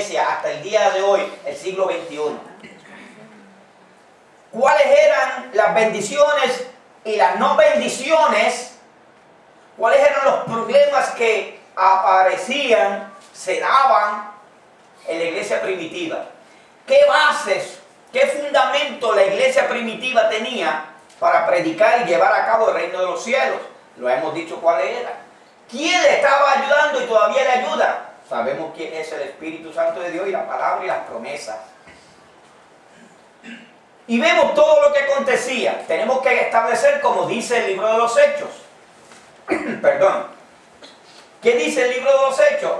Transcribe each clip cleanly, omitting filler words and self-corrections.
iglesia hasta el día de hoy, el siglo XXI. ¿Cuáles eran las bendiciones y las no bendiciones? ¿Cuáles eran los problemas que aparecían, se daban en la iglesia primitiva? ¿Qué bases, qué fundamento la iglesia primitiva tenía para predicar y llevar a cabo el reino de los cielos? Lo hemos dicho cuáles eran. ¿Quién le estaba ayudando y todavía le ayuda? Sabemos quién es el Espíritu Santo de Dios y la palabra y las promesas. Y vemos todo lo que acontecía. Tenemos que establecer, como dice el libro de los Hechos. Perdón. ¿Qué dice el libro de los Hechos?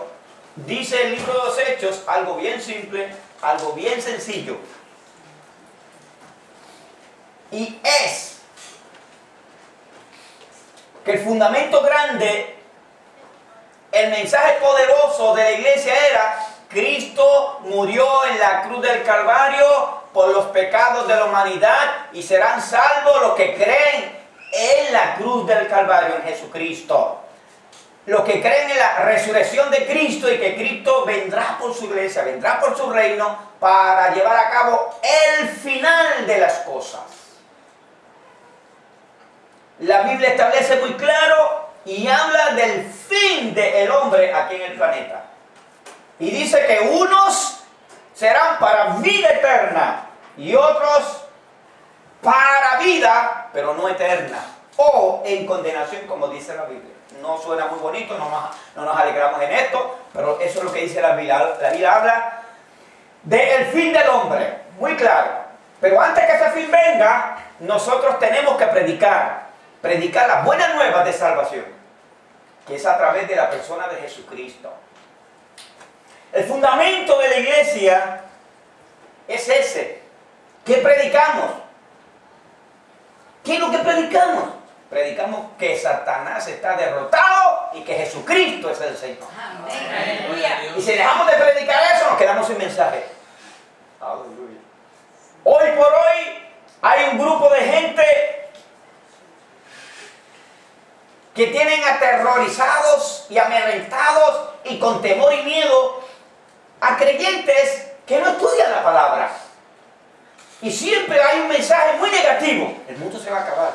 Dice el libro de los Hechos algo bien simple, algo bien sencillo. Y es que el fundamento grande, el mensaje poderoso de la iglesia era: Cristo murió en la cruz del Calvario por los pecados de la humanidad y serán salvos los que creen en la cruz del Calvario, en Jesucristo. Los que creen en la resurrección de Cristo y que Cristo vendrá por su iglesia, vendrá por su reino para llevar a cabo el final de las cosas. La Biblia establece muy claro y habla del fin del hombre aquí en el planeta. Y dice que unos serán para vida eterna y otros para vida, pero no eterna, o en condenación, como dice la Biblia. No suena muy bonito, no nos alegramos en esto, pero eso es lo que dice la Biblia. La Biblia habla del fin del hombre, muy claro. Pero antes que ese fin venga, nosotros tenemos que predicar las buenas nuevas de salvación, que es a través de la persona de Jesucristo. El fundamento de la iglesia es ese. ¿Qué predicamos? ¿Qué es lo que predicamos? Predicamos que Satanás está derrotado y que Jesucristo es el Señor. Amén. Y si dejamos de predicar eso, nos quedamos sin mensaje. Aleluya. Hoy por hoy hay un grupo de gente que tienen aterrorizados y amedrentados y con temor y miedo a creyentes que no estudian la palabra. Y siempre hay un mensaje muy negativo: el mundo se va a acabar,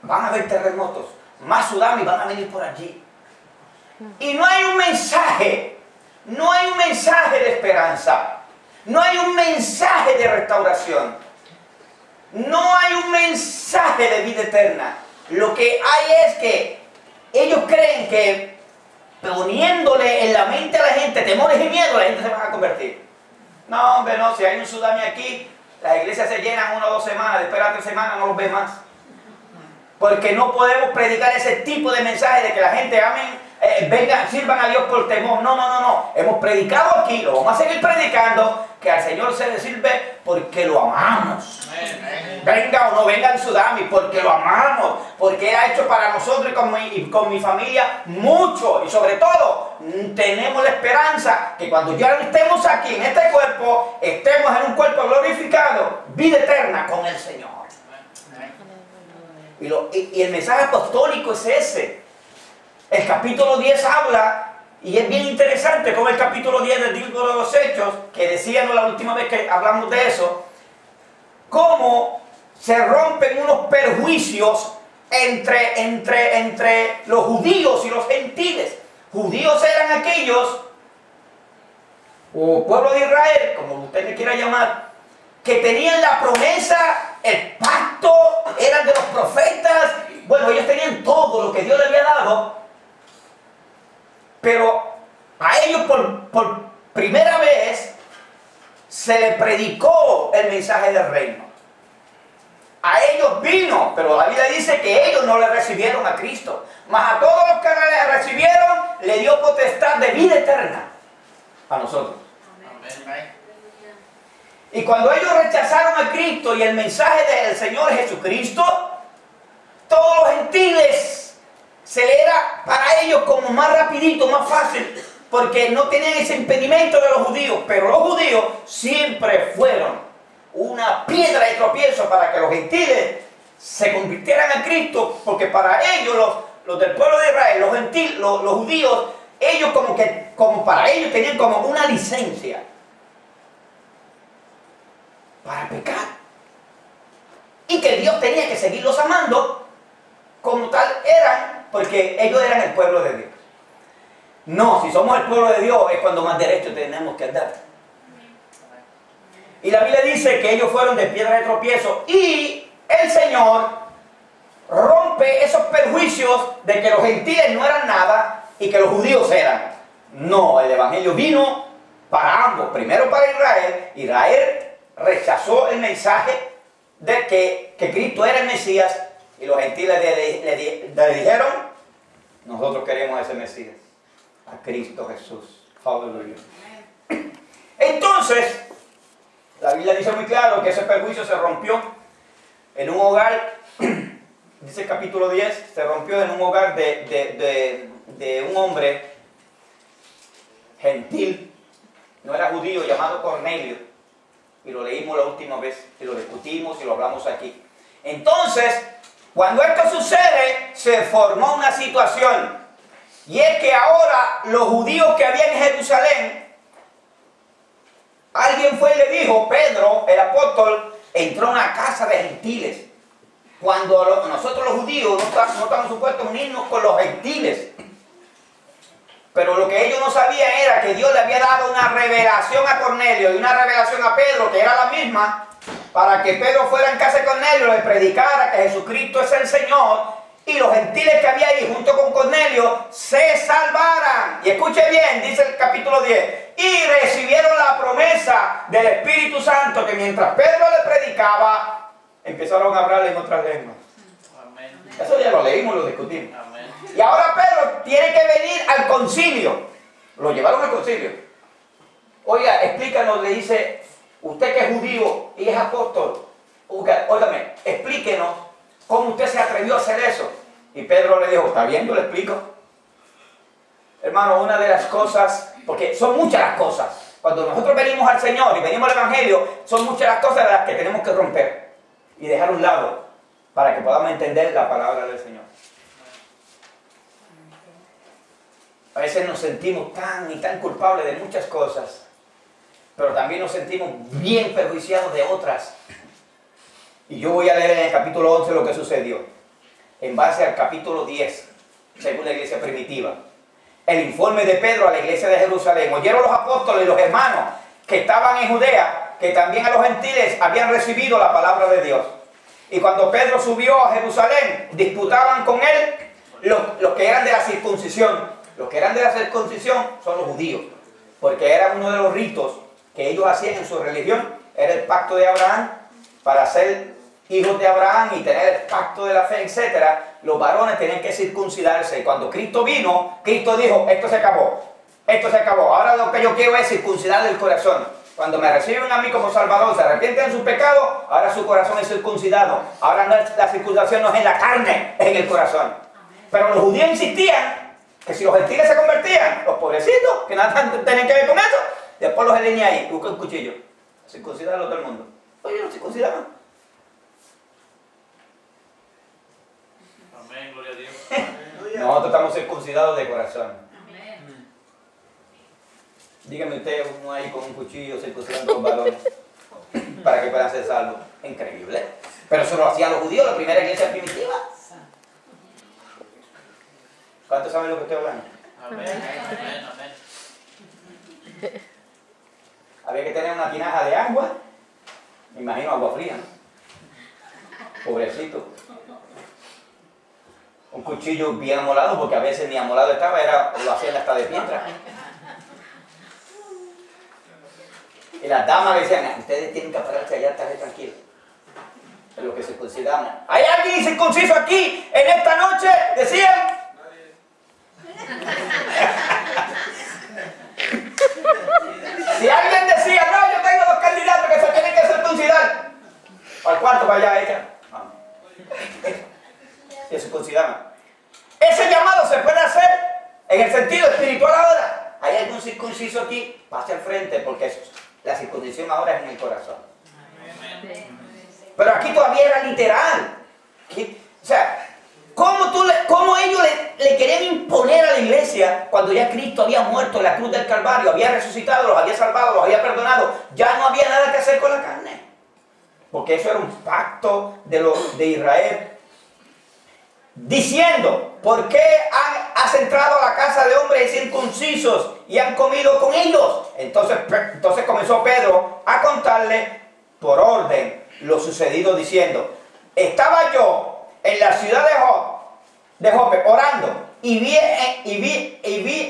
van a haber terremotos, más tsunamis van a venir por allí. Y no hay un mensaje, no hay un mensaje de esperanza, no hay un mensaje de restauración, no hay un mensaje de vida eterna. Lo que hay es que ellos creen que poniéndole en la mente a la gente temores y miedo, la gente se va a convertir. No, hombre, no, si hay un tsunami aquí, las iglesias se llenan 1 o 2 semanas, después de 3 semanas no los ve más. Porque no podemos predicar ese tipo de mensaje de que la gente amen, vengan, sirvan a Dios por temor. No. Hemos predicado aquí, lo vamos a seguir predicando, que al Señor se le sirve porque lo amamos. Venga o no venga el tsunami, porque lo amamos, porque Él ha hecho para nosotros y con mi familia mucho. Y sobre todo, tenemos la esperanza que cuando ya estemos aquí en este cuerpo, estemos en un cuerpo glorificado, vida eterna con el Señor. Y el mensaje apostólico es ese. El capítulo 10 habla, y es bien interesante como el capítulo 10 del libro de los Hechos, que decíamos la última vez que hablamos de eso, cómo se rompen unos perjuicios entre los judíos y los gentiles. Judíos eran aquellos, o pueblo de Israel, como usted le quiera llamar, que tenían la promesa, el pacto, eran de los profetas. Bueno, ellos tenían todo lo que Dios les había dado, pero a ellos por primera vez se les predicó el mensaje del reino. A ellos vino, pero la Biblia dice que ellos no le recibieron a Cristo, mas a todos los que le recibieron le dio potestad de vida eterna a nosotros. Amén. Y cuando ellos rechazaron a Cristo y el mensaje del Señor Jesucristo, todos los gentiles se le era para ellos como más rapidito, más fácil, porque no tenían ese impedimento de los judíos. Pero los judíos siempre fueron una piedra de tropiezo para que los gentiles se convirtieran a Cristo, porque para ellos, los del pueblo de Israel, los judíos, ellos como para ellos tenían como una licencia para pecar. Y que Dios tenía que seguirlos amando como tal eran, porque ellos eran el pueblo de Dios. No, si somos el pueblo de Dios es cuando más derecho tenemos que andar. Y la Biblia dice que ellos fueron de piedra de tropiezo y el Señor rompe esos perjuicios de que los gentiles no eran nada y que los judíos eran. No, el evangelio vino para ambos. Primero para Israel. Israel rechazó el mensaje de que Cristo era el Mesías y los gentiles le dijeron: nosotros queremos a ese Mesías, a Cristo Jesús. Aleluya. Entonces, la Biblia dice muy claro que ese perjuicio se rompió en un hogar, dice el capítulo 10, se rompió en un hogar de un hombre gentil, no era judío, llamado Cornelio. Y lo leímos la última vez, y lo discutimos y lo hablamos aquí. Entonces, cuando esto sucede, se formó una situación. Y es que ahora los judíos que había en Jerusalén, alguien fue y le dijo, Pedro, el apóstol, entró a una casa de gentiles. Cuando nosotros los judíos no estamos supuestos a unirnos con los gentiles. Pero lo que ellos no sabían era que Dios le había dado una revelación a Cornelio y una revelación a Pedro, que era la misma, para que Pedro fuera en casa de Cornelio, le predicara que Jesucristo es el Señor, y los gentiles que había ahí junto con Cornelio se salvaran. Y escuche bien, dice el capítulo 10, y recibieron la promesa del Espíritu Santo, que mientras Pedro le predicaba, empezaron a hablar en otras lenguas. Amén. Eso ya lo leímos, lo discutimos. Amén. Y ahora Pedro tiene que venir al concilio. Lo llevaron al concilio. Oiga, explícanos, le dice, usted que es judío y es apóstol, óigame, explíquenos cómo usted se atrevió a hacer eso. Y Pedro le dijo, ¿está bien? Yo le explico. Hermano, una de las cosas, porque son muchas las cosas. Cuando nosotros venimos al Señor y venimos al Evangelio, son muchas las cosas de las que tenemos que romper y dejar a un lado para que podamos entender la palabra del Señor. A veces nos sentimos tan y tan culpables de muchas cosas, pero también nos sentimos bien perjuiciados de otras. Y yo voy a leer en el capítulo 11 lo que sucedió, en base al capítulo 10, según la iglesia primitiva. El informe de Pedro a la iglesia de Jerusalén. Oyeron los apóstoles y los hermanos que estaban en Judea, que también a los gentiles habían recibido la palabra de Dios. Y cuando Pedro subió a Jerusalén, disputaban con él los que eran de la circuncisión. Los que eran de la circuncisión son los judíos, porque era uno de los ritos que ellos hacían en su religión, era el pacto de Abraham, para ser hijos de Abraham y tener el pacto de la fe, etc. Los varones tenían que circuncidarse. Y cuando Cristo vino, Cristo dijo, esto se acabó, ahora lo que yo quiero es circuncidar el corazón. Cuando me reciben a mí como Salvador, se arrepienten de sus pecados, ahora su corazón es circuncidado. Ahora no es, la circuncisión no es en la carne, es en el corazón. Pero los judíos insistían que si los gentiles se convertían, los pobrecitos, que nada tenían que ver con eso, después los alineé ahí, busca un cuchillo, circuncidarlo todo el mundo. Oye, los circuncidaban. Amén, gloria a Dios. Nosotros estamos circuncidados de corazón. Amén. Dígame usted, uno ahí con un cuchillo circuncidando a los varones para que puedan ser salvos. Increíble. Pero eso lo hacían los judíos, la primera iglesia primitiva. ¿Cuántos saben lo que estoy hablando? Amén, amén, amén. Había que tener una tinaja de agua, me imagino agua fría, ¿no? Pobrecito. Un cuchillo bien amolado, porque a veces ni amolado estaba, lo hacían hasta de piedra. Y las damas decían, ustedes tienen que pararse allá, estar tranquilos. Es lo que circuncidamos. ¿Hay alguien circunciso aquí en esta noche? Decían. Si alguien decía, no, yo tengo dos candidatos que se tienen que circuncidar, al cuarto para allá ella. Se circuncidaban. Ese llamado se puede hacer en el sentido espiritual ahora. ¿Hay algún circunciso aquí? Pase al frente, porque la circuncisión ahora es en el corazón. Pero aquí todavía era literal. O sea, ¿Cómo ellos le querían imponer a la iglesia cuando ya Cristo había muerto en la cruz del Calvario, había resucitado, los había salvado, los había perdonado? Ya no había nada que hacer con la carne. Porque eso era un pacto de Israel. Diciendo, ¿por qué has entrado a la casa de hombres incircuncisos y han comido con ellos? Entonces comenzó Pedro a contarle por orden lo sucedido, diciendo, estaba yo en la ciudad de Jope orando y vi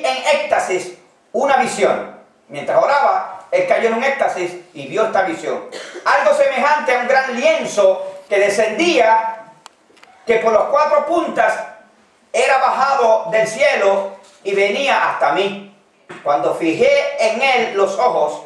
en éxtasis una visión. Mientras oraba, él cayó en un éxtasis y vio esta visión. Algo semejante a un gran lienzo que descendía, que por las 4 puntas era bajado del cielo y venía hasta mí. Cuando fijé en él los ojos,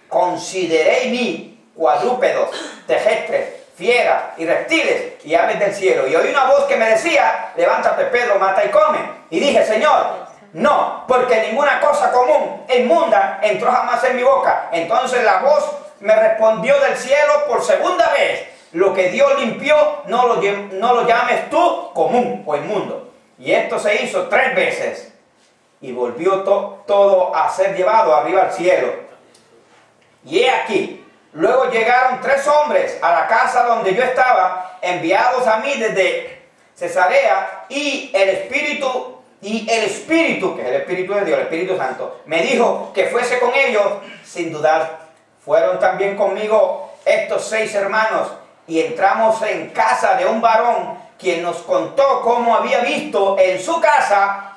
consideré y vi cuadrúpedos, terrestres, fieras y reptiles y aves del cielo. Y oí una voz que me decía, levántate Pedro, mata y come. Y dije, Señor, no, porque ninguna cosa común e inmunda entró jamás en mi boca. Entonces la voz me respondió del cielo por segunda vez, lo que Dios limpió, no lo llames tú común o inmundo. Y esto se hizo 3 veces. Y volvió todo a ser llevado arriba al cielo. Y he aquí, luego llegaron 3 hombres a la casa donde yo estaba, enviados a mí desde Cesarea, y el Espíritu, que es el Espíritu de Dios, el Espíritu Santo, me dijo que fuese con ellos sin dudar. Fueron también conmigo estos 6 hermanos, y entramos en casa de un varón, quien nos contó cómo había visto en su casa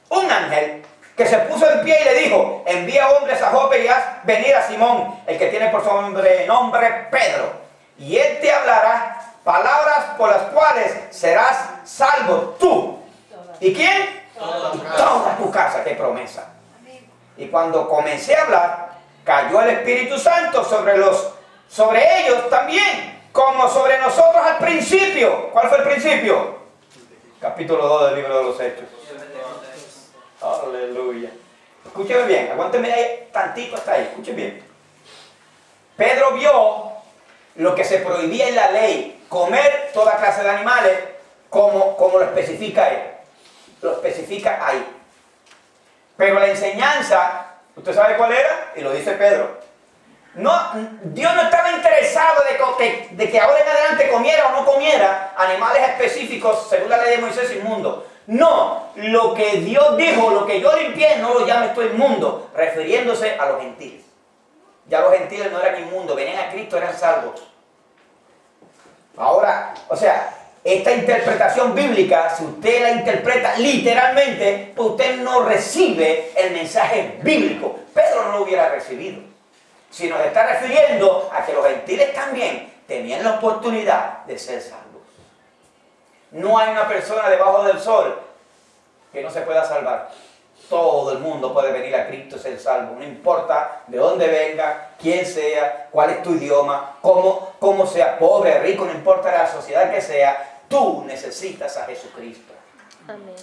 un ángel, que se puso en pie y le dijo, envía hombres a Jope y haz venir a Simón, el que tiene por su nombre Pedro, y él te hablará palabras por las cuales serás salvo tú. ¿Y quién? Toda tu casa. ¡Qué promesa! Y cuando comencé a hablar, cayó el Espíritu Santo sobre ellos también, como sobre nosotros al principio. ¿Cuál fue el principio? Capítulo 2 del libro de los Hechos. Aleluya. Escúcheme bien, aguánteme ahí tantito hasta ahí, escuchen bien. Pedro vio lo que se prohibía en la ley, comer toda clase de animales, como lo especifica él. Lo especifica ahí. Pero la enseñanza, ¿usted sabe cuál era? Y lo dice Pedro. No, Dios no estaba interesado de que ahora en adelante comiera o no comiera animales específicos según la ley de Moisés inmundo. No, lo que Dios dijo, lo que yo limpié, no lo llames tú inmundo, refiriéndose a los gentiles. Ya los gentiles no eran inmundos, venían a Cristo, eran salvos. Ahora, o sea, esta interpretación bíblica, si usted la interpreta literalmente, pues usted no recibe el mensaje bíblico. Pedro no lo hubiera recibido. Si nos está refiriendo a que los gentiles también tenían la oportunidad de ser salvos. No hay una persona debajo del sol que no se pueda salvar. Todo el mundo puede venir a Cristo y ser salvo. No importa de dónde venga, quién sea, cuál es tu idioma, cómo sea, pobre, rico, no importa la sociedad que sea. Tú necesitas a Jesucristo. Amén.